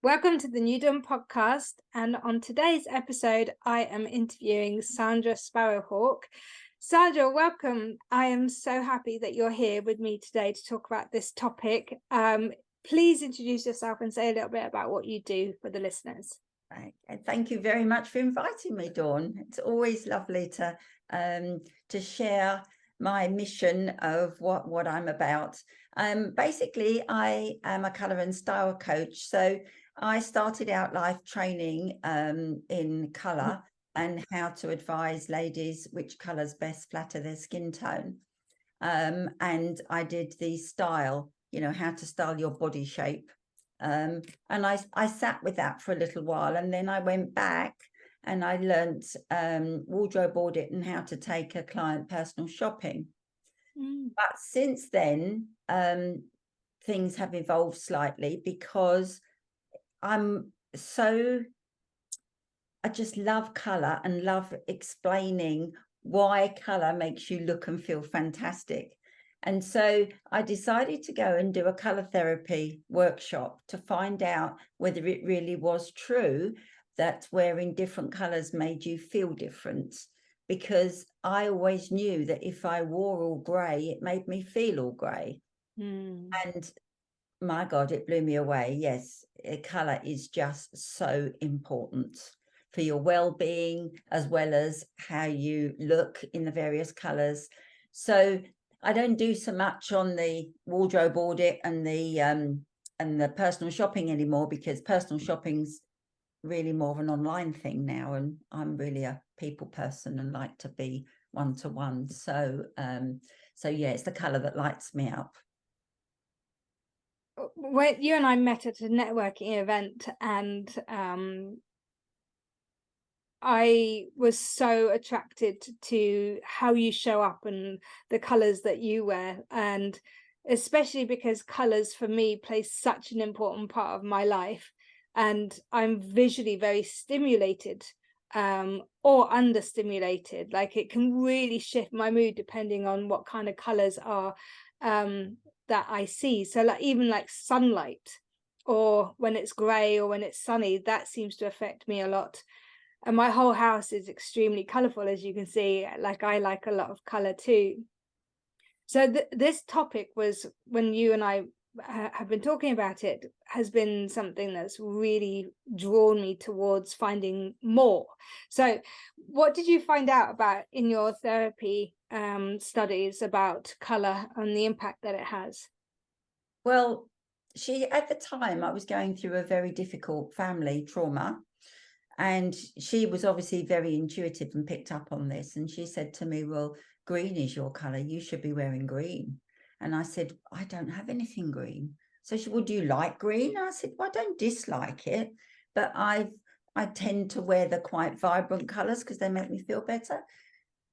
Welcome to the New Dawn podcast. And on today's episode, I am interviewing Sandra Sparrowhawk. Sandra, welcome. I am so happy that you're here with me today to talk about this topic. Please introduce yourself and say a little bit about what you do for the listeners. Right. And thank you very much for inviting me, Dawn. It's always lovely to share my mission of what I'm about. Basically, I am a colour and style coach. So I started out life training in colour and how to advise ladies which colours best flatter their skin tone. And I did the style, how to style your body shape. And I sat with that for a little while, and then I went back and I learnt wardrobe audit and how to take a client personal shopping. But since then, things have evolved slightly because I just love colour and love explaining why colour makes you look and feel fantastic. And so I decided to go and do a colour therapy workshop to find out whether it really was true that wearing different colours made you feel different. Because I always knew that if I wore all grey, it made me feel all grey. And my God, it blew me away. Yes, colour is just so important for your well-being, as well as how you look in the various colours. So I don't do so much on the wardrobe audit and the personal shopping anymore, because personal shopping's really more of an online thing now, and I'm really a people person and like to be one-to-one. So yeah, it's the colour that lights me up. When you and I met at a networking event, and I was so attracted to how you show up and the colors that you wear, and especially because colors for me play such an important part of my life, and I'm visually very stimulated or understimulated. Like, it can really shift my mood depending on what kind of colors are that I see. So like, even like sunlight, or when it's gray or when it's sunny, that seems to affect me a lot. And my whole house is extremely colorful, as you can see. Like, I like a lot of color too. So this topic was, when you and I have been talking about it, has been something that's really drawn me towards finding more. So what did you find out about in your therapy studies about color and the impact that it has? Well, at the time, I was going through a very difficult family trauma. And she was obviously very intuitive and picked up on this. And she said to me, well, green is your colour. You should be wearing green. And I said, I don't have anything green. So she, well, do you like green? And I said, well, I don't dislike it, but I tend to wear the quite vibrant colours because they make me feel better.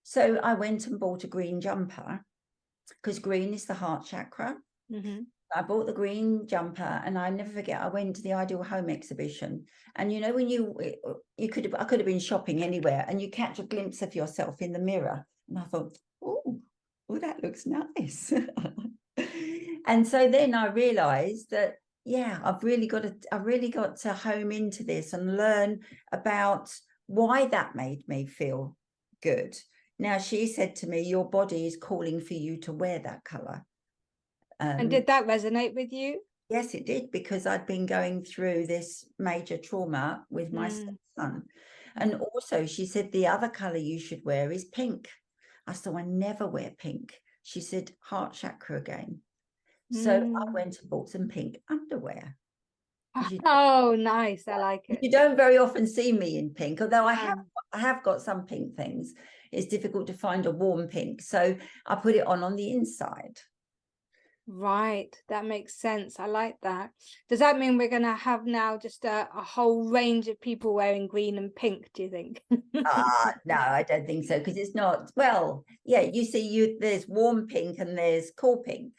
So I went and bought a green jumper, because green is the heart chakra. I bought the green jumper, and I never forget, I went to the Ideal Home exhibition, and when I could have been shopping anywhere, and you catch a glimpse of yourself in the mirror, and I thought, oh, that looks nice. And so then I realized that, yeah, I've really got to home into this and learn about why that made me feel good. Now, she said to me, your body is calling for you to wear that color. And did that resonate with you? Yes, it did, because I'd been going through this major trauma with my son. And also she said, the other color you should wear is pink. I said, I never wear pink. She said, heart chakra again. So I went and bought some pink underwear. Oh, nice. I like it. You don't very often see me in pink, although I have got some pink things. It's difficult to find a warm pink. So I put it on the inside. Right, that makes sense. I like that. Does that mean we're going to have now just a whole range of people wearing green and pink, do you think? No, I don't think so, because it's not, well, yeah, you see, there's warm pink and there's cool pink.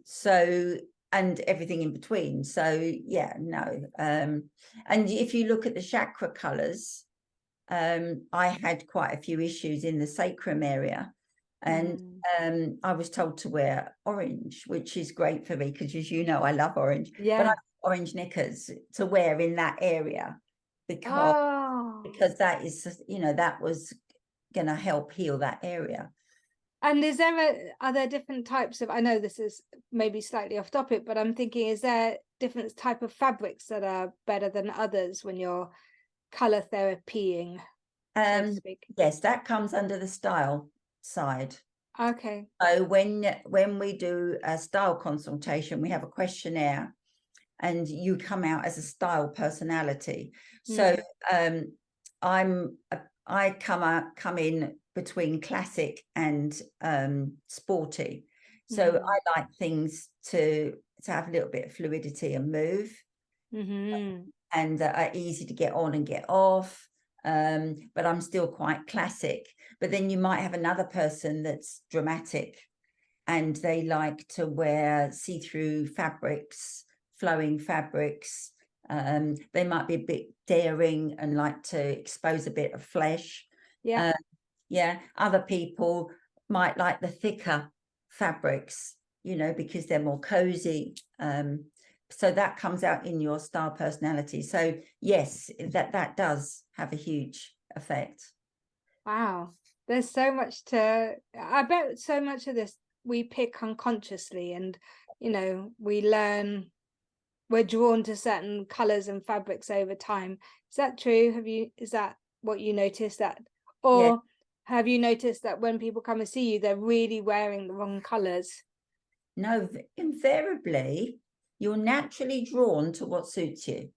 So, and everything in between. So yeah, no. And if you look at the chakra colors, I had quite a few issues in the sacrum area. And I was told to wear orange, which is great for me, because, as you know, I love orange. Yeah. But orange knickers to wear in that area, because Oh, that is, that was going to help heal that area. and are there different types of, I know this is maybe slightly off topic, but I'm thinking, is there different type of fabrics that are better than others when you're color therapying, so to speak? Yes, that comes under the style side. Okay. So when we do a style consultation, we have a questionnaire, and you come out as a style personality. So I come in between classic and sporty. So I like things to have a little bit of fluidity and move, and are easy to get on and get off. But I'm still quite classic. But then you might have another person that's dramatic, and they like to wear see-through fabrics, flowing fabrics. They might be a bit daring and like to expose a bit of flesh. Yeah. Other people might like the thicker fabrics, because they're more cozy. So that comes out in your style personality. So yes, that does have a huge effect. Wow. There's so much I bet so much of this we pick unconsciously, and we learn, we're drawn to certain colors and fabrics over time. Is that true? Is that what you noticed, that, Yeah. or have you noticed that when people come and see you, they're really wearing the wrong colors? No, invariably, you're naturally drawn to what suits you.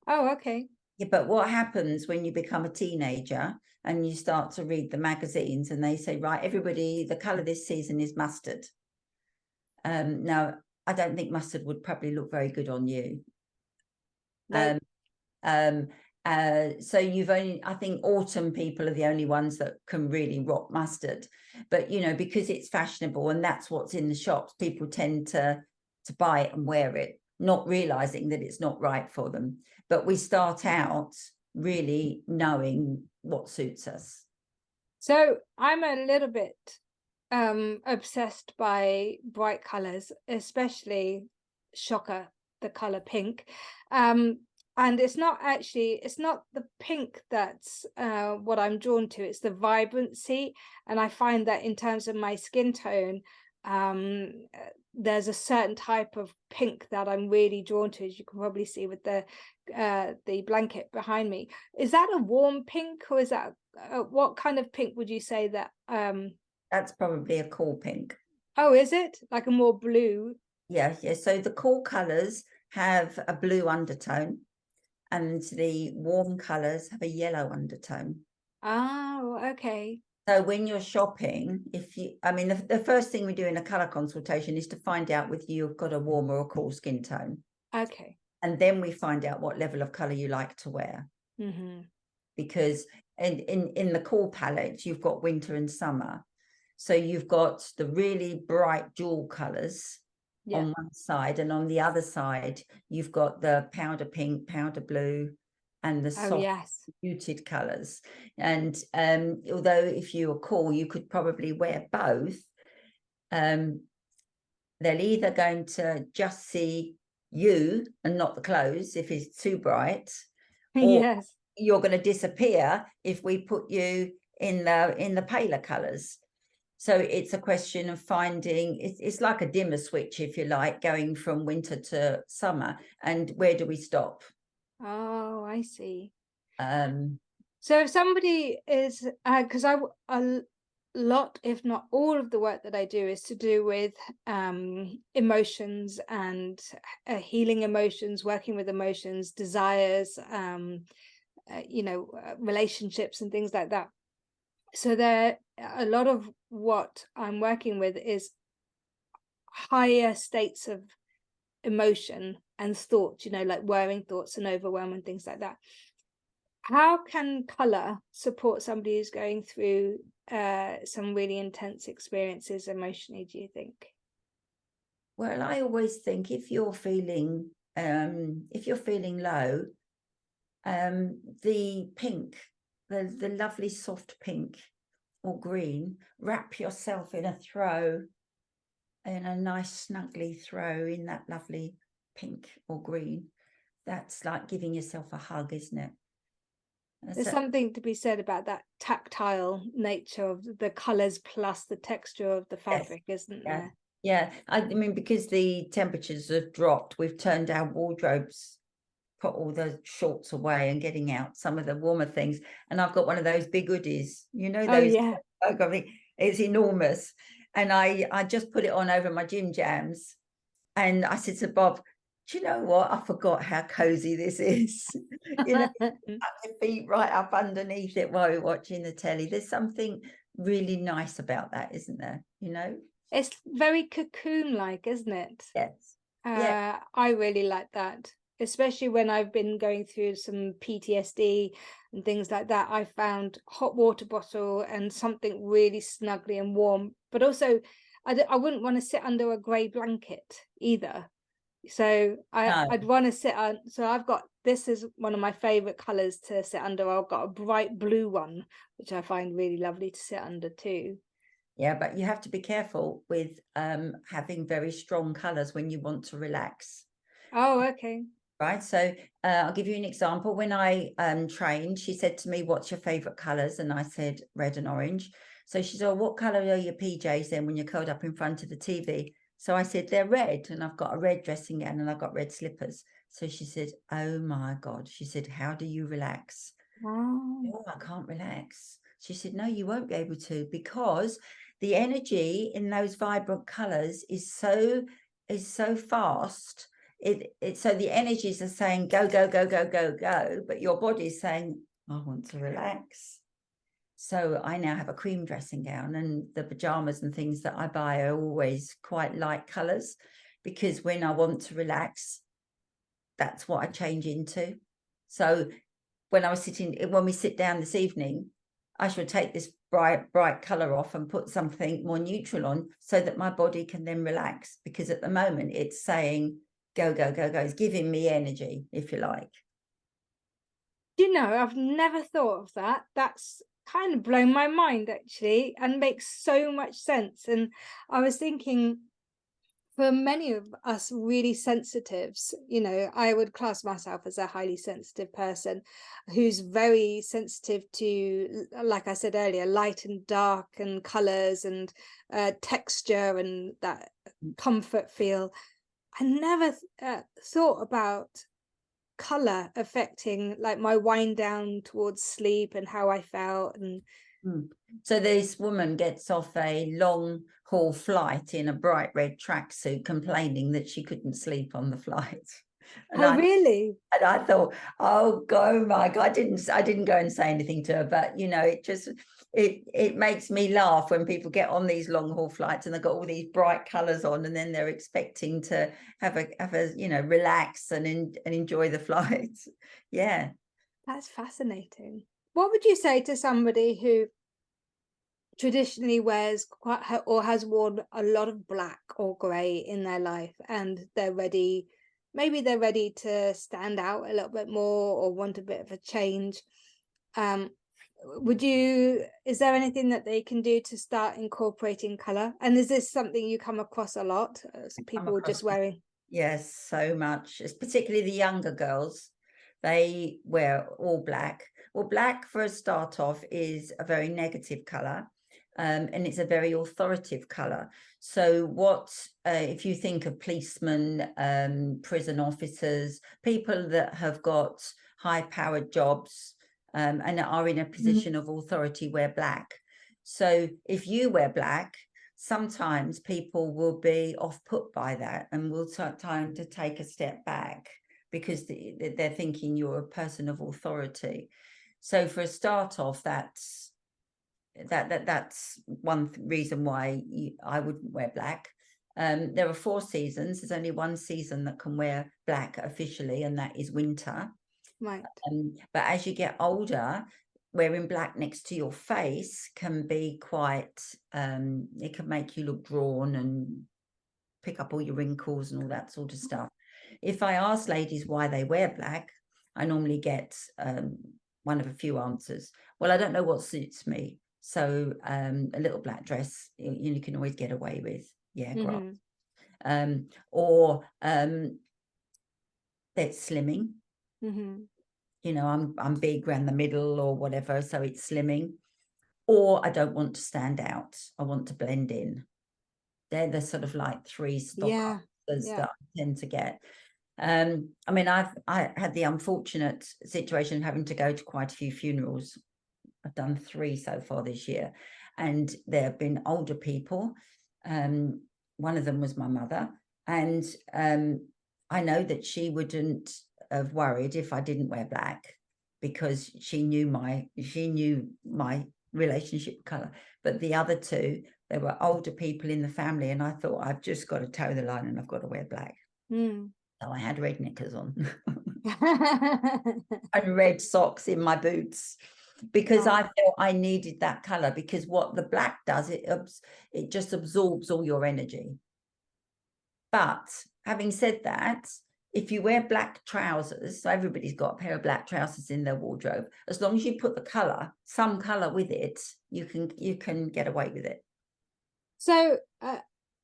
Oh, okay. Yeah, but what happens when you become a teenager and you start to read the magazines and they say, right, everybody, the color this season is mustard. Now, I don't think mustard would probably look very good on you. No. So I think autumn people are the only ones that can really rock mustard. But, because it's fashionable and that's what's in the shops, people tend to buy it and wear it, not realizing that it's not right for them. But we start out really knowing what suits us. So I'm a little bit obsessed by bright colors, especially, shocker, the color pink. And it's not the pink that's what I'm drawn to, it's the vibrancy. And I find that in terms of my skin tone, there's a certain type of pink that I'm really drawn to, as you can probably see with the blanket behind me. Is that a warm pink, or is that what kind of pink would you say that That's probably a cool pink. Oh, is it like a more blue? Yeah. So the cool colors have a blue undertone, and the warm colors have a yellow undertone. Oh, okay. So when you're shopping, the first thing we do in a color consultation is to find out whether you've got a warm or a cool skin tone. Okay. And then we find out what level of color you like to wear. Because in the cool palette, you've got winter and summer. So you've got the really bright jewel colors on one side, and on the other side, you've got the powder pink, powder blue, and the soft muted colors. And although if you were cool, you could probably wear both. They're either going to just see you and not the clothes if it's too bright, or you're going to disappear if we put you in the paler colors. So it's a question of finding, it's like a dimmer switch, if you like, going from winter to summer. And where do we stop? Oh, I see. So if somebody is, because a lot, if not all of the work that I do is to do with emotions and healing emotions, working with emotions, desires, relationships and things like that. So a lot of what I'm working with is higher states of emotion and thought, like worrying thoughts and overwhelm and things like that. How can color support somebody who's going through some really intense experiences emotionally, do you think? Well, I always think if you're feeling low, the pink, the lovely soft pink or green, wrap yourself in a nice snuggly throw in that lovely pink or green, that's like giving yourself a hug, isn't it? There's something to be said about that tactile nature of the colors plus the texture of the Yes. fabric, isn't Yeah. there? Yeah. I mean, because the temperatures have dropped, we've turned our wardrobes, put all the shorts away and getting out some of the warmer things. And I've got one of those big hoodies, you know, Oh those, yeah. it's enormous. And I just put it on over my gym jams. And I said to Bob, do you know what? I forgot how cozy this is. You know, your feet right up underneath it while you're watching the telly. There's something really nice about that, isn't there? You know? It's very cocoon-like, isn't it? Yes. Yeah. I really like that, especially when I've been going through some PTSD and things like that. I found hot water bottle and something really snuggly and warm, but also I wouldn't want to sit under a grey blanket either. So No. I'd want to sit on. So I've got, this is one of my favorite colors to sit under. I've got a bright blue one, which I find really lovely to sit under too. Yeah, but you have to be careful with having very strong colors when you want to relax. Oh, okay. Right. So I'll give you an example. When I trained, she said to me, what's your favorite colors? And I said, red and orange. So she said, oh, what color are your PJs then when you're curled up in front of the TV? So I said, they're red. And I've got a red dressing gown and I've got red slippers. So she said, oh my God. She said, how do you relax? Oh. Oh, I can't relax. She said, no, you won't be able to, because the energy in those vibrant colors is so fast. So the energies are saying go, go, go, go, go, go, but your body's saying, I want to relax. So I now have a cream dressing gown, and the pajamas and things that I buy are always quite light colors, because when I want to relax, that's what I change into. So when we sit down this evening, I should take this bright color off and put something more neutral on, so that my body can then relax, because at the moment it's saying go, go, go, go. It's giving me energy, if you like. You know, I've never thought of that. That's kind of blown my mind actually, and makes so much sense. And I was thinking, for many of us really sensitives, you know, I would class myself as a highly sensitive person who's very sensitive to, like I said earlier, light and dark and colors and texture and that comfort feel. I never thought about color affecting like my wind down towards sleep and how I felt. And So this woman gets off a long haul flight in a bright red tracksuit, complaining that she couldn't sleep on the flight. And oh really? I thought, oh God, my God, I didn't go and say anything to her, but you know, it makes me laugh when people get on these long haul flights and they've got all these bright colors on, and then they're expecting to have a you know, relax and enjoy the flight. Yeah. That's fascinating. What would you say to somebody who traditionally wears quite or has worn a lot of black or grey in their life, and they're ready, maybe they're ready to stand out a little bit more or want a bit of a change? Um, is there anything that they can do to start incorporating color? And is this something you come across a lot? Come People across just wearing. Yes, so much. It's particularly the younger girls. They wear all black. Well, black, for a start off, is a very negative color, and it's a very authoritative color. So if you think of policemen, prison officers, people that have got high-powered jobs, and are in a position of authority, wear black. So if you wear black, sometimes people will be off-put by that and will take time to take a step back, because they're thinking you're a person of authority. So for a start off, that's one reason why I wouldn't wear black. There are 4 seasons. There's only one season that can wear black officially, and that is winter. Right. But as you get older, wearing black next to your face can be quite, it can make you look drawn and pick up all your wrinkles and all that sort of stuff. If I ask ladies why they wear black, I normally get one of a few answers. Well, I don't know what suits me. So a little black dress, you can always get away with. Yeah, grass. Or that's slimming. Mm-hmm. You know, I'm big around the middle or whatever, so it's slimming. Or I don't want to stand out. I want to blend in. They're the sort of like 3 stock Yeah. answers Yeah. that I tend to get. I mean, I had the unfortunate situation of having to go to quite a few funerals. I've done 3 so far this year, and there have been older people. One of them was my mother, and I know that she wouldn't have worried if I didn't wear black, because she knew my relationship color. But the other 2, there were older people in the family, and I thought, I've just got to toe the line and I've got to wear black. So I had red knickers on and red socks in my boots, because I felt I needed that color, because what the black does, it just absorbs all your energy. But having said that, if you wear black trousers, so everybody's got a pair of black trousers in their wardrobe, as long as you put the color, some color with it, you can get away with it. So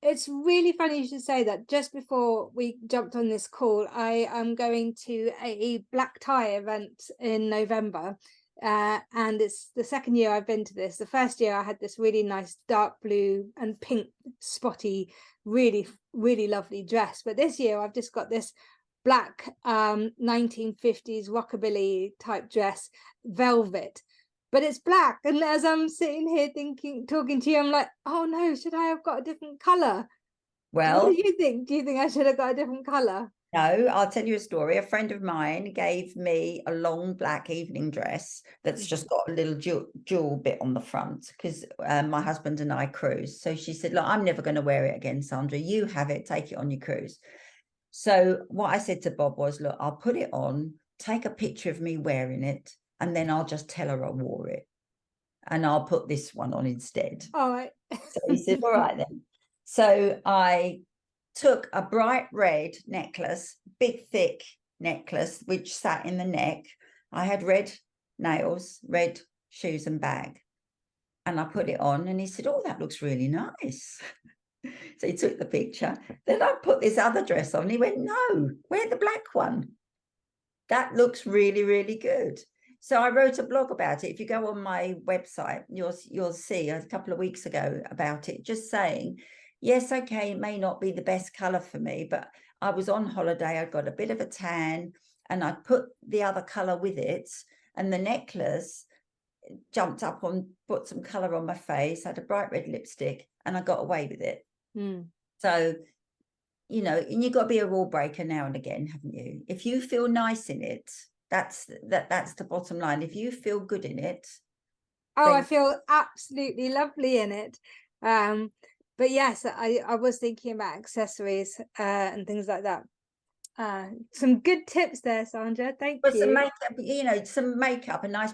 it's really funny you should say that. Just before we jumped on this call, I am going to a black tie event in November. And it's the second year I've been to this. The first year I had this really nice dark blue and pink spotty, really, really lovely dress. But this year I've just got this black 1950s rockabilly type dress, velvet, but it's black. And as I'm sitting here talking to you, I'm like, oh no, should I have got a different color? What Well, do you think? Do you think I should have got a different color? no, I'll tell you a story. A friend of mine gave me a long black evening dress that's just got a little jewel bit on the front, because my husband and I cruise. So she said, look, I'm never going to wear it again, Sandra. You have it, take it on your cruise. So what I said to Bob was, look, I'll put it on, take a picture of me wearing it, and then I'll just tell her I wore it. And I'll put this one on instead. All right. So he said, all right then. So I took a bright red necklace, big thick necklace, which sat in the neck. I had red nails, red shoes and bag. And I put it on, and he said, oh, that looks really nice. So he took the picture. Then I put this other dress on. He went, no, wear the black one. That looks really, really good. So I wrote a blog about it. If you go on my website, you'll see a couple of weeks ago about it, just saying, yes, okay, it may not be the best color for me, but I was on holiday. I got a bit of a tan, and I put the other color with it, and the necklace jumped up on, put some color on my face, had a bright red lipstick, and I got away with it. So, you know, and you've got to be a rule breaker now and again, haven't you? If you feel nice in it, that's the bottom line. If you feel good in it, Oh, I then feel absolutely lovely in it. But yes, I was thinking about accessories and things like that. Some good tips there, Sandra. Thank put some you. makeup, you know, some makeup, a nice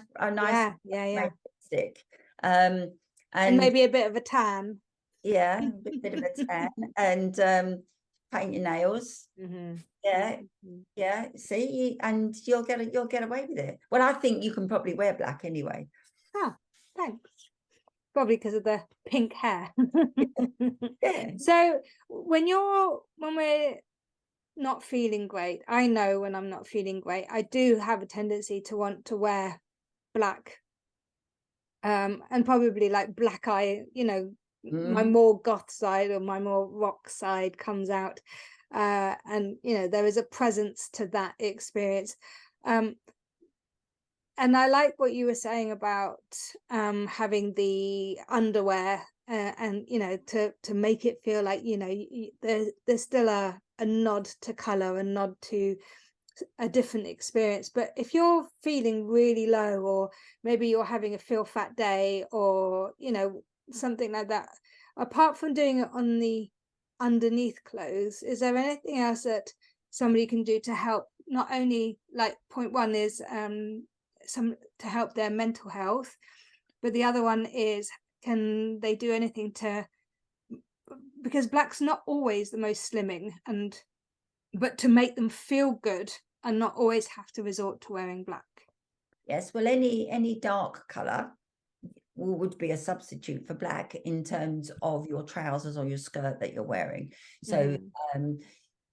Yeah. lipstick, And and maybe a bit of a tan. yeah, a bit of a tan, and paint your nails. Yeah, see, and you'll get away with it. Well, I think you can probably wear black anyway. Oh, thanks. Probably because of the pink hair. Yeah. So when we're not feeling great, I know when I'm not feeling great, I do have a tendency to want to wear black. And probably like black eye, you know, my more goth side or my more rock side comes out. And you know, there is a presence to that experience. And I like what you were saying about having the underwear and you know, to make it feel like, you know, there's still a nod to color, a nod to a different experience. But if you're feeling really low, or maybe you're having a feel fat day, or you know, something like that, apart from doing it on the underneath clothes, is there anything else that somebody can do to help? Not only, like, point one is some to help their mental health, but the other one is, can they do anything to, because black's not always the most slimming, and but to make them feel good and not always have to resort to wearing black. Yes, well, any dark color would be a substitute for black in terms of your trousers or your skirt that you're wearing. So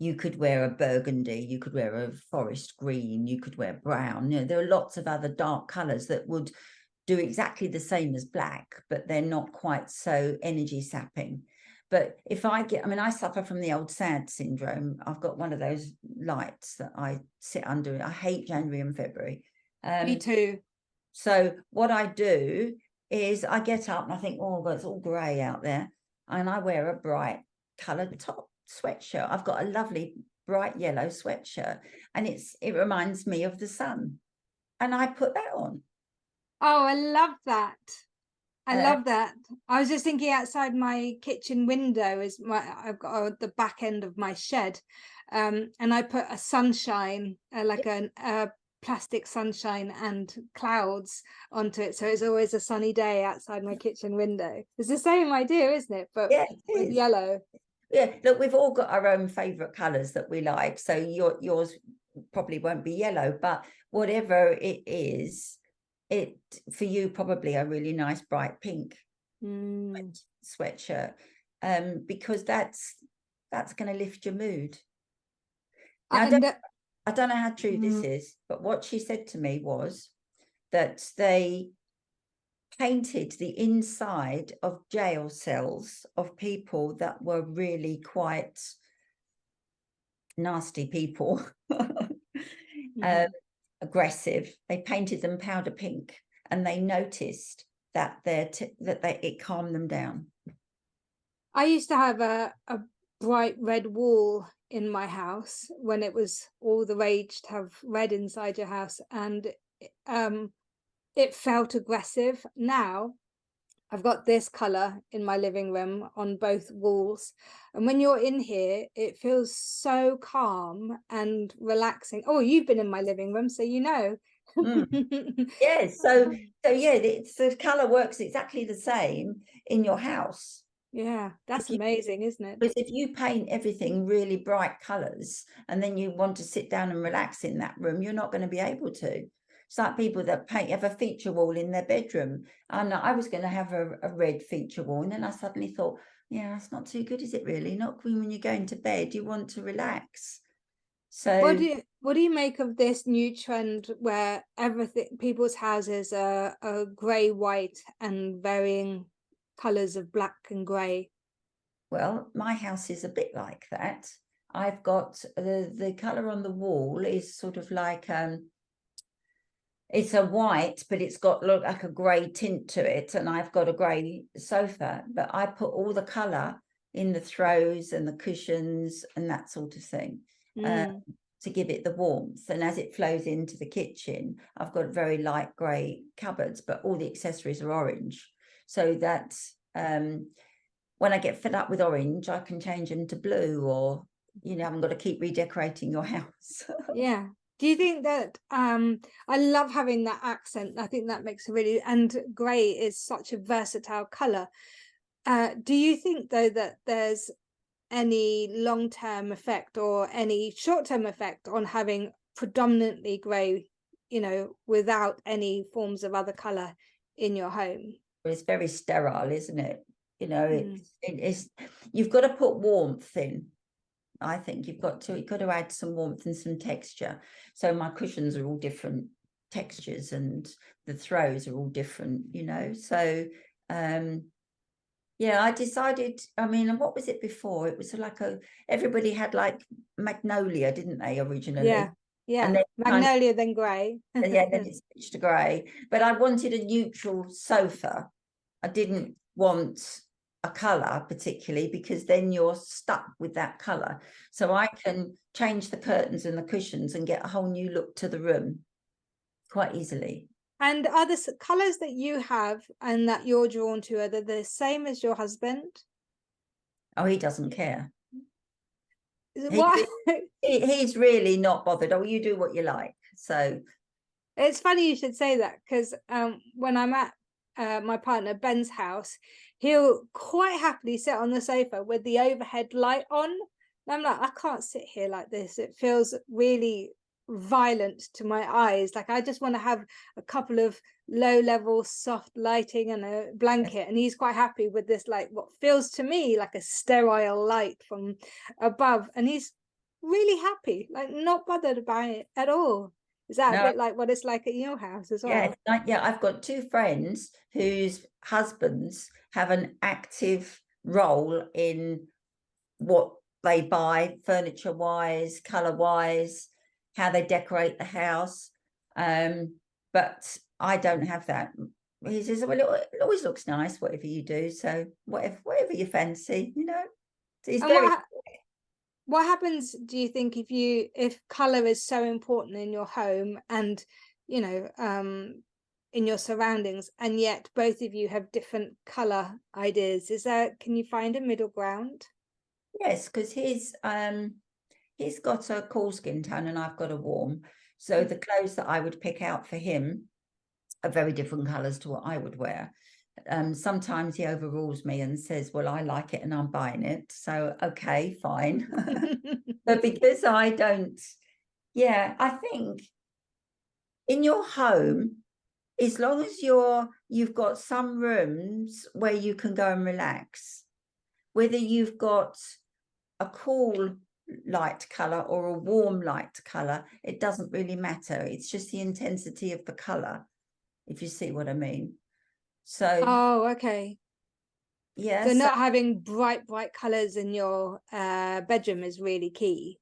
you could wear a burgundy, you could wear a forest green, you could wear brown. You know, there are lots of other dark colors that would do exactly the same as black, but they're not quite so energy sapping. But if I get, I mean, I suffer from the old sad syndrome. I've got one of those lights that I sit under. I hate January and February. Me too. So what I do is I get up and I think, oh, God, it's all grey out there. And I wear a bright coloured top sweatshirt. I've got a lovely bright yellow sweatshirt, and it reminds me of the sun. And I put that on. Oh, I love that. I Uh, love that. I was just thinking outside my kitchen window I've got the back end of my shed, and I put a sunshine, like a plastic sunshine and clouds onto it, so it's always a sunny day outside my kitchen window. It's the same idea, isn't it? But yeah, it with is. yellow. Yeah, look, we've all got our own favourite colours that we like. So yours probably won't be yellow, but whatever it is, it for you probably a really nice bright pink sweatshirt, because that's going to lift your mood. Now, I don't know how true this is, but what she said to me was that they painted the inside of jail cells of people that were really quite nasty people, aggressive. They painted them powder pink, and they noticed that it calmed them down. I used to have a bright red wall in my house when it was all the rage to have red inside your house, and it felt aggressive. Now I've got this color in my living room on both walls, and when you're in here it feels so calm and relaxing. Oh, you've been in my living room, so you know. Yeah, so yeah, the color works exactly the same in your house. Yeah, that's amazing, isn't it? Because if you paint everything really bright colors and then you want to sit down and relax in that room, you're not going to be able to. It's like people that have a feature wall in their bedroom. I was going to have a red feature wall, and then I suddenly thought, yeah, that's not too good, is it really? Not when you're going to bed, you want to relax. So what do you make of this new trend where people's houses are grey, white, and varying colors of black and grey? well, my house is a bit like that. I've got the color on the wall is sort of like it's a white, but it's got like a grey tint to it, and I've got a grey sofa, but I put all the colour in the throws and the cushions and that sort of thing, to give it the warmth. And as it flows into the kitchen, I've got very light grey cupboards, but all the accessories are orange, so that when I get fed up with orange, I can change them to blue, or I haven't got to keep redecorating your house. Yeah. Do you think that I love having that accent? I think that makes and grey is such a versatile color. Do you think though that there's any long-term effect or any short-term effect on having predominantly grey, without any forms of other color in your home? It's very sterile, isn't it? It's you've got to put warmth in. I think you've got to add some warmth and some texture. So my cushions are all different textures, and the throws are all different, So yeah, I decided, I mean, what was it before? It was like everybody had like magnolia, didn't they, originally? Yeah, and then magnolia, then grey. Yeah, then it switched to grey. But I wanted a neutral sofa. I didn't want a colour particularly, because then you're stuck with that colour. So I can change the curtains and the cushions and get a whole new look to the room quite easily. And are the colours that you have and that you're drawn to, are they the same as your husband? Oh, he doesn't care. Why? He's really not bothered. Oh, you do what you like. So it's funny you should say that, because when I'm at my partner Ben's house, he'll quite happily sit on the sofa with the overhead light on. And I'm like, I can't sit here like this. It feels really violent to my eyes. Like I just want to have a couple of low-level soft lighting and a blanket, and he's quite happy with this, like what feels to me like a sterile light from above. And he's really happy, like not bothered by it at all. Is that a No, bit like what it's like at your house as yeah, well? yeah. I've got two friends whose husbands have an active role in what they buy, furniture wise, color wise, how they decorate the house. But I don't have that. He says, well, it always looks nice, whatever you do. So whatever you fancy, you know. So he's And very, what happens, do you think, if color is so important in your home and, you know, in your surroundings, and yet both of you have different color ideas? Can you find a middle ground? yes, because he's got a cool skin tone and I've got a warm. So the clothes that I would pick out for him are very different colors to what I would wear. Sometimes he overrules me and says, well, I like it and I'm buying it. So, okay, fine. But because I don't, yeah, I think in your home, as long as you've got some rooms where you can go and relax, whether you've got a cool light color or a warm light color, it doesn't really matter. It's just the intensity of the color, if you see what I mean. So, Oh, okay. yeah, So so not having bright colors in your bedroom is really key.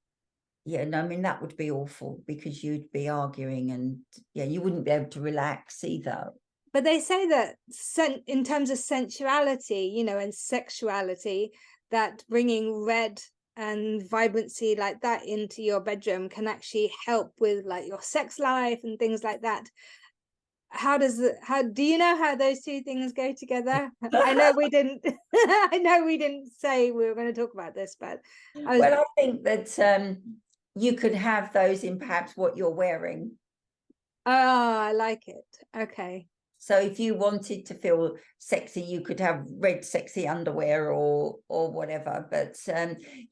yeah, no, I mean, that would be awful because you'd be arguing and yeah, you wouldn't be able to relax either. But they say that in terms of sensuality, you know, and sexuality, that bringing red and vibrancy like that into your bedroom can actually help with like your sex life and things like that. How do you know how those two things go together? I know we didn't I know we didn't say we were going to talk about this, but I was Well, I think that you could have those in perhaps what you're wearing. I like it. Okay. So if you wanted to feel sexy, you could have red sexy underwear or whatever. But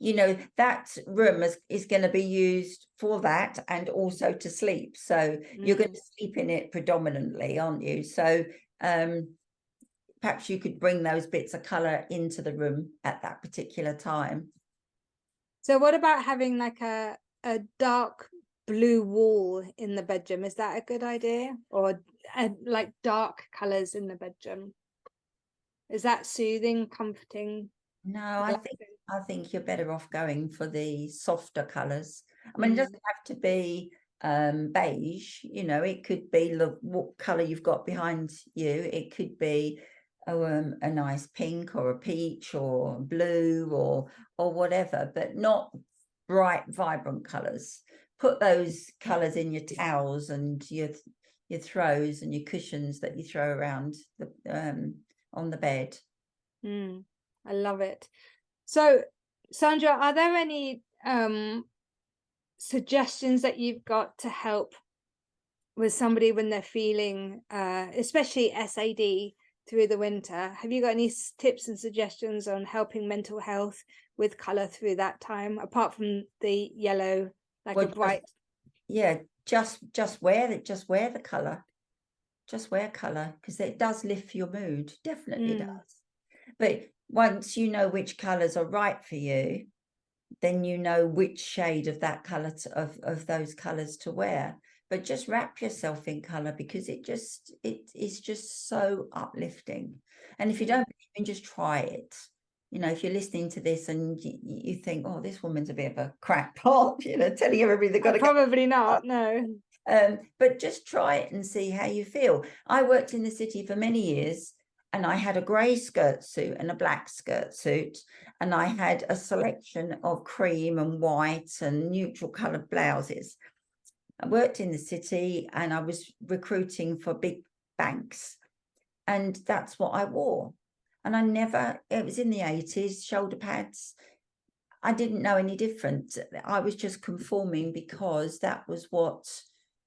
you know, that room is going to be used for that and also to sleep. So you're going to sleep in it predominantly, aren't you? So perhaps you could bring those bits of color into the room at that particular time. So what about having like a dark blue wall in the bedroom? Is that a good idea? Or like dark colors in the bedroom? Is that soothing, comforting, No, relaxing? I think you're better off going for the softer colors. I mean, it Mm. doesn't have to be beige, you know, it could be what color you've got behind you. It could be a nice pink or a peach or blue or whatever, but not bright, vibrant colors. Put those colors in your towels and your throws and your cushions that you throw around on the bed. I love it. So, Sandra, are there any suggestions that you've got to help with somebody when they're feeling, especially SAD through the winter? Have you got any tips and suggestions on helping mental health with color through that time, apart from the yellow, like a Well, bright? yeah, just wear it, just wear the color, just wear color because it does lift your mood, definitely does. But once you know which colors are right for you, then you know which shade of that color of those colors to wear. But just wrap yourself in color because it is just so uplifting. And if you don't, you can just try it. You know, if you're listening to this and you think, oh, this woman's a bit of a crackpot, you know, telling everybody they've got to go. Probably not, no. But just try it and see how you feel. I worked in the city for many years and I had a grey skirt suit and a black skirt suit. And I had a selection of cream and white and neutral coloured blouses. I worked in the city and I was recruiting for big banks. And that's what I wore. And it was in the 80s, shoulder pads. I didn't know any different. I was just conforming because that was what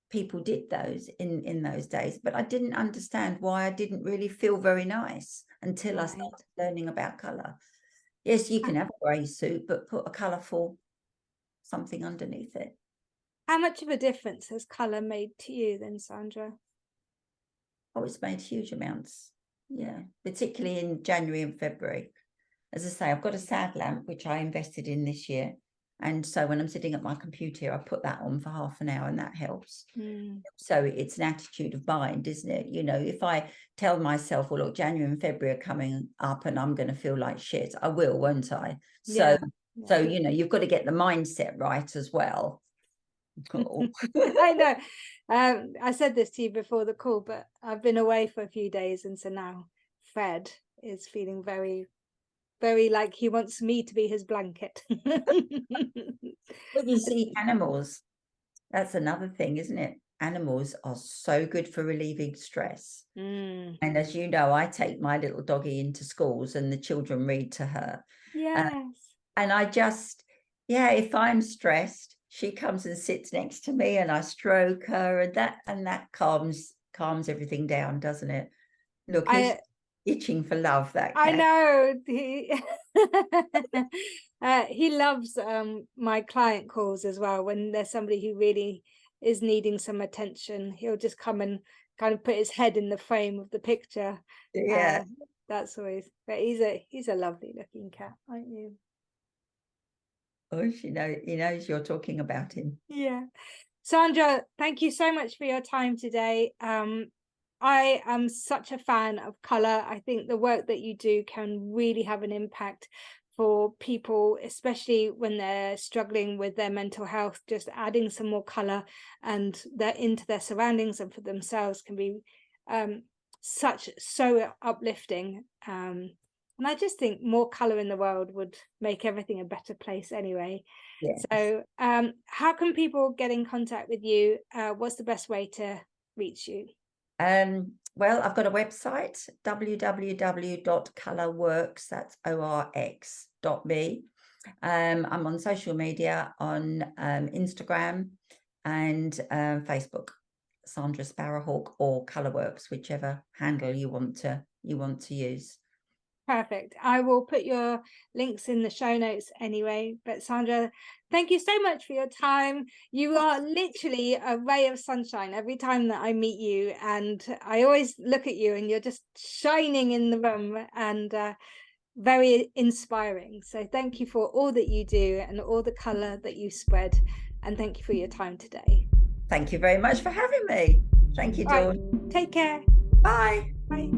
people did those in those days. But I didn't understand why I didn't really feel very nice until I Right. started learning about colour. Yes, you can have a grey suit, but put a colourful something underneath it. How much of a difference has color made to you then, Sandra? Oh, it's made huge amounts. Yeah, particularly in January and February. As I say, I've got a sad lamp, which I invested in this year. And so when I'm sitting at my computer, I put that on for half an hour, and that helps. Mm. So it's an attitude of mind, isn't it? You know, if I tell myself, well, look, January and February are coming up and I'm going to feel like shit, I will, won't I? So, Yeah. you know, you've got to get the mindset right as well. I know. I said this to you before the call, but I've been away for a few days, and so now Fred is feeling very, very like he wants me to be his blanket. When you see animals, that's another thing, isn't it? Animals are so good for relieving stress. Mm. And as you know, I take my little doggy into schools and the children read to her. Yes. And I just, yeah, if I'm stressed, she comes and sits next to me and I stroke her, and that calms everything down, doesn't it? Look, he's I itching for love, that I cat. know he loves my client calls as well. When there's somebody who really is needing some attention, he'll just come and kind of put his head in the frame of the picture. Yeah. Uh, that's always, but he's a lovely looking cat, aren't you? Oh, he knows you're talking about him. Yeah. Sandra, thank you so much for your time today. I am such a fan of color. I think the work that you do can really have an impact for people, especially when they're struggling with their mental health. Just adding some more color and that into their surroundings and for themselves can be um, so uplifting. And I just think more color in the world would make everything a better place anyway. Yes. So, how can people get in contact with you? What's the best way to reach you? Well, I've got a website, www.colorworks, that's orx.me. I'm on social media on Instagram and Facebook, Sandra Sparrowhawk or Colorworks, whichever handle you want to use. Perfect. I will put your links in the show notes anyway. But Sandra, thank you so much for your time. You are literally a ray of sunshine every time that I meet you. And I always look at you and you're just shining in the room and very inspiring. So thank you for all that you do and all the color that you spread. And thank you for your time today. Thank you very much for having me. Thank you, All right. Dawn. Take care. Bye. Bye.